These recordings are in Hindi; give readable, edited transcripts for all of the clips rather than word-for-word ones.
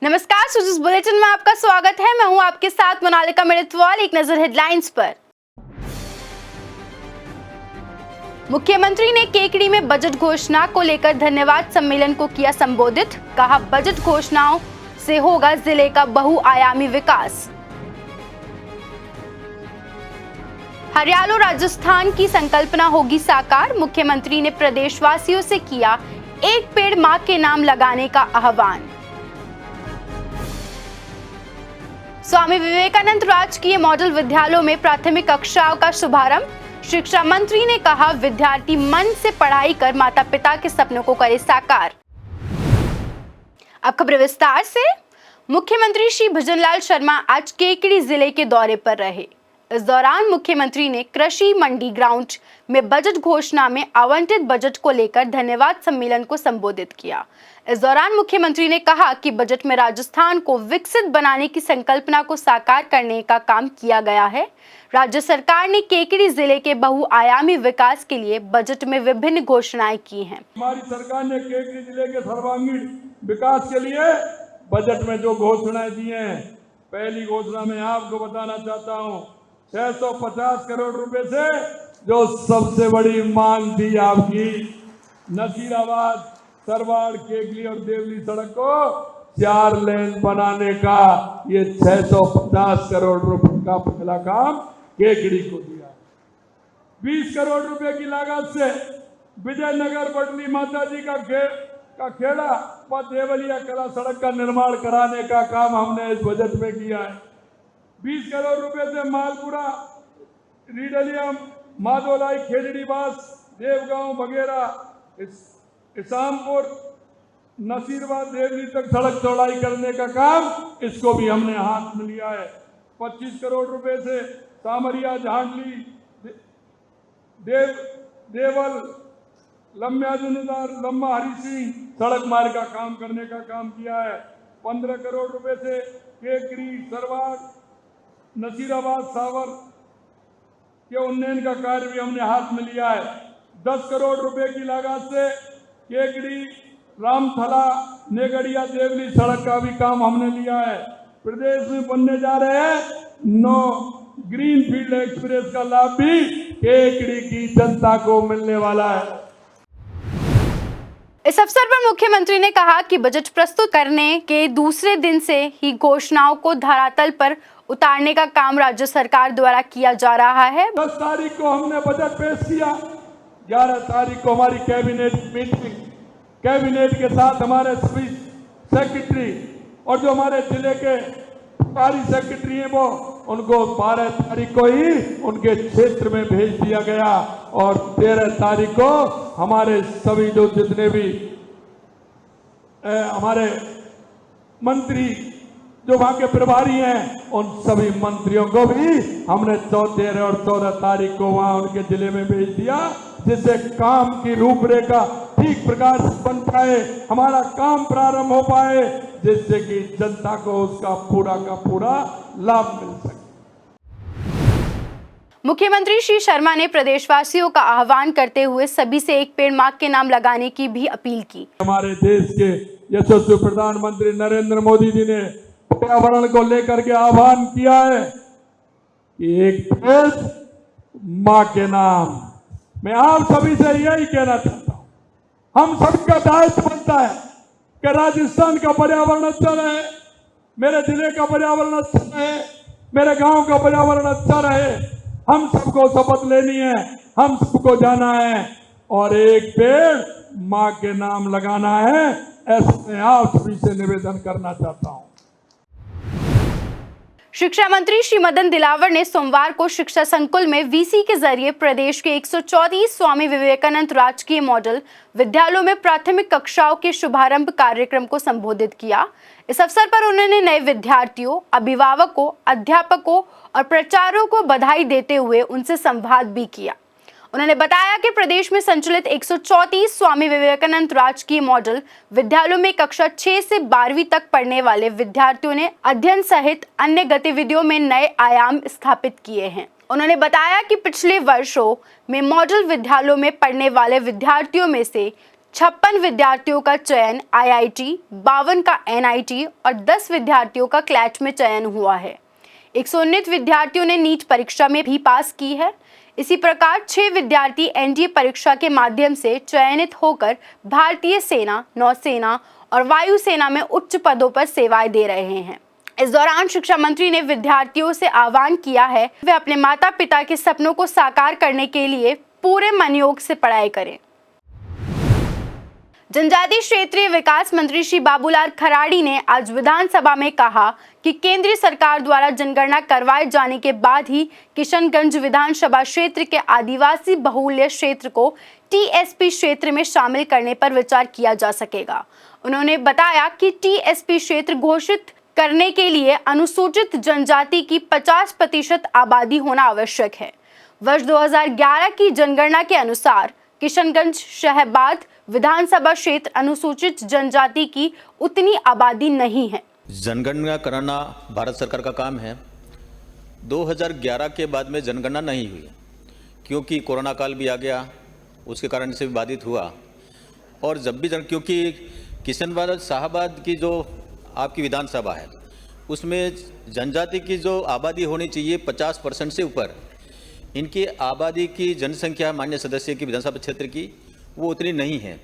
नमस्कार, सुजुस बुलेटिन में आपका स्वागत है। मैं हूं आपके साथ मोनालिका मिर्तवाल। एक नजर हेडलाइंस पर। मुख्यमंत्री ने केकड़ी में बजट घोषणा को लेकर धन्यवाद सम्मेलन को किया संबोधित। कहा, बजट घोषणाओं से होगा जिले का बहुआयामी विकास। हरियाणा राजस्थान की संकल्पना होगी साकार। मुख्यमंत्री ने प्रदेशवासियों से किया एक पेड़ मां के नाम लगाने का आह्वान। स्वामी विवेकानंद राजकीय मॉडल विद्यालयों में प्राथमिक कक्षाओं का शुभारंभ। शिक्षा मंत्री ने कहा, विद्यार्थी मन से पढ़ाई कर माता पिता के सपनों को करे साकार। अब खबर विस्तार से। मुख्यमंत्री श्री भजनलाल शर्मा आज केकड़ी जिले के दौरे पर रहे। इस दौरान मुख्यमंत्री ने कृषि मंडी ग्राउंड में बजट घोषणा में आवंटित बजट को लेकर धन्यवाद सम्मेलन को संबोधित किया। इस दौरान मुख्यमंत्री ने कहा कि बजट में राजस्थान को विकसित बनाने की संकल्पना को साकार करने का काम किया गया है। राज्य सरकार ने केकड़ी जिले के बहुआयामी विकास के लिए बजट में विभिन्न घोषणाएं की हैं। हमारी सरकार ने केकड़ी जिले के सर्वांगीण विकास के लिए बजट में जो घोषणाएं दी हैं, पहली घोषणा में आपको बताना चाहता हूं, 650 करोड़ रुपए से जो सबसे बड़ी मांग थी आपकी, नसीराबाद, सरवाड़, केकली और देवली सड़क को 4 लेन बनाने का, ये 650 करोड़ रुपए का पहला काम केकड़ी को दिया। 20 करोड़ रुपए की लागत से विजयनगर बटली माता जी का खेड़ा व देवलिया कला सड़क का निर्माण कराने का काम हमने इस बजट में किया है। 20 करोड़ रुपए से मालपुरा, रीडलिया, माधोलाई, खेजड़ी बास, देवगांव वगैरह, इसामपुर, नसीरबाद, देवली तक सड़क चौड़ाई करने का काम, इसको भी हमने हाथ में लिया है। 25 करोड़ रुपए से सामरिया, झांडली, देवल, लम्बा हरी सिंह सड़क मार्ग का काम करने का काम किया है। 15 करोड़ रुपए से केकड़ी, सरवाड़, नसीराबाद, सावर के उन्नयन का कार्य भी हमने हाथ में लिया है। 10 करोड़ रुपए की लागत से केकड़ी, रामथला, नेगड़िया, देवली सड़क का भी काम हमने लिया है। प्रदेश में बनने जा रहे हैं 9 ग्रीनफील्ड एक्सप्रेस का लाभ भी केकड़ी की जनता को मिलने वाला है। इस अवसर पर मुख्यमंत्री ने कहा कि बजट प्रस्तुत करने के दूसरे दिन से ही घोषणाओं को धरातल पर उतारने का काम राज्य सरकार द्वारा किया जा रहा है। 10 तारीख को हमने बजट पेश किया, 11 तारीख को हमारी कैबिनेट मीटिंग, कैबिनेट के साथ हमारे सभी सेक्रेटरी और जो हमारे जिले के सरकारी सेक्रेटरी हैं वो उनको 12 तारीख को ही उनके क्षेत्र में भेज दिया गया और 13 तारीख को हमारे सभी जो जितने भी हमारे मंत्री जो वहां के प्रभारी हैं, उन सभी मंत्रियों को भी हमने 13 और 14 तारीख को वहां उनके जिले में भेज दिया, जिससे काम की रूपरेखा ठीक प्रकार से बन पाए, हमारा काम प्रारंभ हो पाए, जिससे कि जनता को उसका पूरा का पूरा लाभ मिल सके। मुख्यमंत्री श्री शर्मा ने प्रदेशवासियों का आह्वान करते हुए सभी से एक पेड़ मां के नाम लगाने की भी अपील की। हमारे देश के यशस्वी प्रधानमंत्री नरेंद्र मोदी जी ने पर्यावरण को लेकर के आह्वान किया है कि एक पेड़ मां के नाम। मैं आप सभी से यही कहना चाहता हूं, हम सबका दायित्व बनता है कि राजस्थान का पर्यावरण अच्छा रहे, मेरे जिले का पर्यावरण अच्छा रहे, मेरे गांव का पर्यावरण अच्छा रहे। हम सबको शपथ लेनी है, हम सबको जाना है और एक पेड़ मां के नाम लगाना है। ऐसा मैं आप सभी से निवेदन करना चाहता हूं। शिक्षा मंत्री श्री मदन दिलावर ने सोमवार को शिक्षा संकुल में वीसी के जरिए प्रदेश के 134 स्वामी विवेकानंद राजकीय मॉडल विद्यालयों में प्राथमिक कक्षाओं के शुभारंभ कार्यक्रम को संबोधित किया। इस अवसर पर उन्होंने नए विद्यार्थियों, अभिभावकों, अध्यापकों और प्राचार्यों को बधाई देते हुए उनसे संवाद भी किया। उन्होंने बताया कि प्रदेश में संचालित 134 स्वामी विवेकानंद राजकीय मॉडल विद्यालयों में कक्षा 6 से 12वीं तक पढ़ने वाले विद्यार्थियों ने अध्ययन सहित अन्य गतिविधियों में नए आयाम स्थापित किए हैं। उन्होंने बताया कि पिछले वर्षों में मॉडल विद्यालयों में पढ़ने वाले विद्यार्थियों में से 56 विद्यार्थियों का चयन IIT, 52 का NIT और 10 विद्यार्थियों का क्लैट में चयन हुआ है। 119 विद्यार्थियों ने नीट परीक्षा में भी पास की है। इसी प्रकार 6 विद्यार्थी NDA परीक्षा के माध्यम से चयनित होकर भारतीय सेना, नौसेना और वायुसेना में उच्च पदों पर सेवाएं दे रहे हैं। इस दौरान शिक्षा मंत्री ने विद्यार्थियों से आह्वान किया है वे अपने माता पिता के सपनों को साकार करने के लिए पूरे मनयोग से पढ़ाई करें। जनजातीय क्षेत्रीय विकास मंत्री श्री बाबूलाल खराड़ी ने आज विधानसभा में कहा कि केंद्रीय सरकार द्वारा जनगणना करवाए जाने के बाद ही किशनगंज विधानसभा क्षेत्र के आदिवासी बहुल्य क्षेत्र को TSP क्षेत्र में शामिल करने पर विचार किया जा सकेगा। उन्होंने बताया कि TSP क्षेत्र घोषित करने के लिए अनुसूचित जनजाति की 50% आबादी होना आवश्यक है। वर्ष 2011 की जनगणना के अनुसार किशनगंज शहबाद विधानसभा क्षेत्र अनुसूचित जनजाति की उतनी आबादी नहीं है। जनगणना कराना भारत सरकार का काम है। 2011 के बाद में जनगणना नहीं हुई क्योंकि कोरोना काल भी आ गया, उसके कारण से भी बाधित हुआ। और जब भी क्योंकि किशनगंज शाहबाद की जो आपकी विधानसभा है उसमें जनजाति की जो आबादी होनी चाहिए 50% से ऊपर, इनकी आबादी की जनसंख्या मान्य सदस्य की विधानसभा क्षेत्र की वो उतनी नहीं है।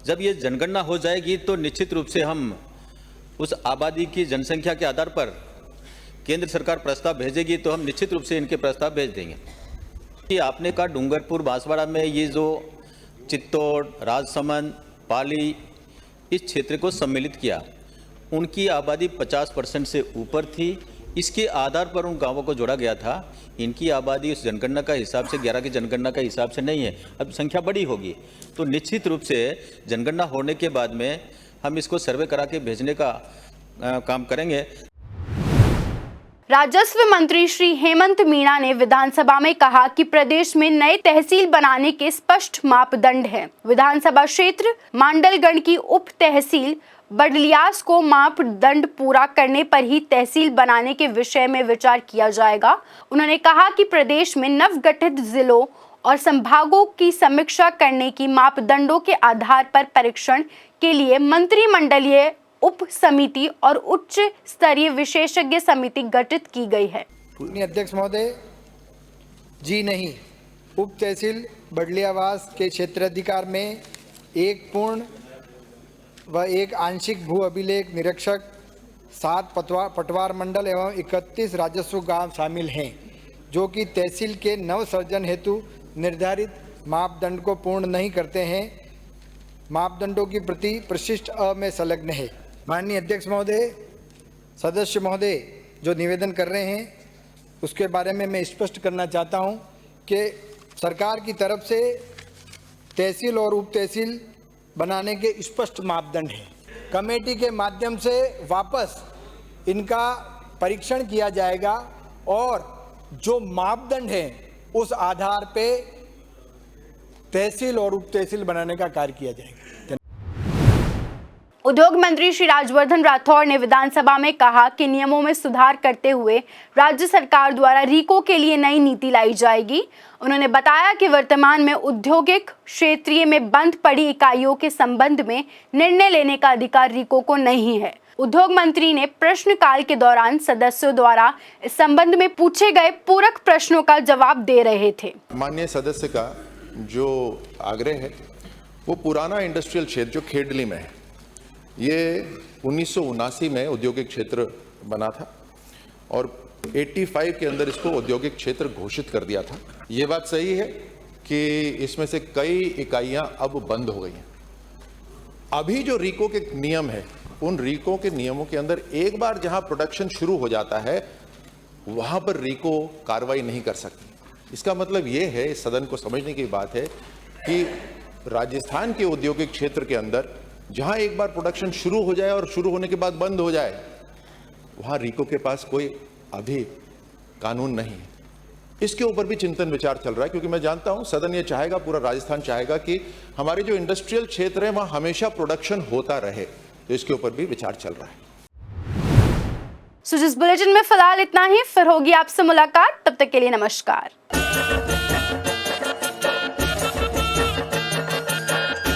जब ये जनगणना हो जाएगी तो निश्चित रूप से हम उस आबादी की जनसंख्या के आधार पर केंद्र सरकार प्रस्ताव भेजेगी तो हम निश्चित रूप से इनके प्रस्ताव भेज देंगे। कि आपने कहा डूंगरपुर बांसवाड़ा में ये जो चित्तौड़, राजसमंद, पाली इस क्षेत्र को सम्मिलित किया, उनकी आबादी 50% से ऊपर थी। इसके आधार पर उन गांवों को जोड़ा गया था। इनकी आबादी उस जनगणना का हिसाब से 11 की जनगणना का हिसाब से नहीं है। अब संख्या बड़ी होगी तो निश्चित रूप से जनगणना होने के बाद में हम इसको सर्वे करा के भेजने का काम करेंगे। राजस्व मंत्री श्री हेमंत मीणा ने विधानसभा में कहा कि प्रदेश में नए तहसील बनाने के स्पष्ट मापदंड हैं। विधानसभा क्षेत्र मांडलगढ़ की उप तहसील बडलियास को मापदंड पूरा करने पर ही तहसील बनाने के विषय में विचार किया जाएगा। उन्होंने कहा कि प्रदेश में नवगठित जिलों और संभागों की समीक्षा करने की मापदंडों के आधार पर परीक्षण के लिए मंत्रिमंडलीय उप समिति और उच्च स्तरीय विशेषज्ञ समिति गठित की गई है। अध्यक्ष महोदय जी नहीं, उप तहसील बडलियावास के क्षेत्राधिकार में एक पूर्ण व एक आंशिक भू अभिलेख निरीक्षक, 7 पटवार मंडल एवं 31 राजस्व गांव शामिल हैं, जो कि तहसील के नव सृजन हेतु निर्धारित मापदंड को पूर्ण नहीं करते हैं। मापदंडों की प्रति परिशिष्ट अ में संलग्न है। माननीय अध्यक्ष महोदय, सदस्य महोदय जो निवेदन कर रहे हैं उसके बारे में मैं स्पष्ट करना चाहता हूं कि सरकार की तरफ से तहसील और उप तहसील बनाने के स्पष्ट मापदंड हैं। कमेटी के माध्यम से वापस इनका परीक्षण किया जाएगा और जो मापदंड हैं उस आधार पे तहसील और उप तहसील बनाने का कार्य किया जाएगा। उद्योग मंत्री श्री राजवर्धन राठौड़ ने विधानसभा में कहा कि नियमों में सुधार करते हुए राज्य सरकार द्वारा रीको के लिए नई नीति लाई जाएगी। उन्होंने बताया कि वर्तमान में औद्योगिक क्षेत्रीय में बंद पड़ी इकाइयों के संबंध में निर्णय लेने का अधिकार रीको को नहीं है। उद्योग मंत्री ने प्रश्नकाल के दौरान सदस्यों द्वारा इस संबंध में पूछे गए पूरक प्रश्नों का जवाब दे रहे थे। माननीय सदस्य का जो आग्रह है वो पुराना इंडस्ट्रियल क्षेत्र जो खेडली में है, ये 1979 में औद्योगिक क्षेत्र बना था और 85 के अंदर इसको औद्योगिक क्षेत्र घोषित कर दिया था। ये बात सही है कि इसमें से कई इकाइयां अब बंद हो गई हैं। अभी जो रीको के नियम है, उन रीको के नियमों के अंदर एक बार जहां प्रोडक्शन शुरू हो जाता है वहां पर रीको कार्रवाई नहीं कर सकती। इसका मतलब ये है, इस सदन को समझने की बात है कि राजस्थान के औद्योगिक क्षेत्र के अंदर जहां एक बार प्रोडक्शन शुरू हो जाए और शुरू होने के बाद बंद हो जाए, वहां रीको के पास कोई अभी कानून नहीं है। इसके ऊपर भी चिंतन विचार चल रहा है, क्योंकि मैं जानता हूं सदन ये चाहेगा, पूरा राजस्थान चाहेगा कि हमारे जो इंडस्ट्रियल क्षेत्र है वहां हमेशा प्रोडक्शन होता रहे, तो इसके ऊपर भी विचार चल रहा है। सो जिस बुलेटिन में फिलहाल इतना ही, फिर होगी आपसे मुलाकात, तब तक के लिए नमस्कार।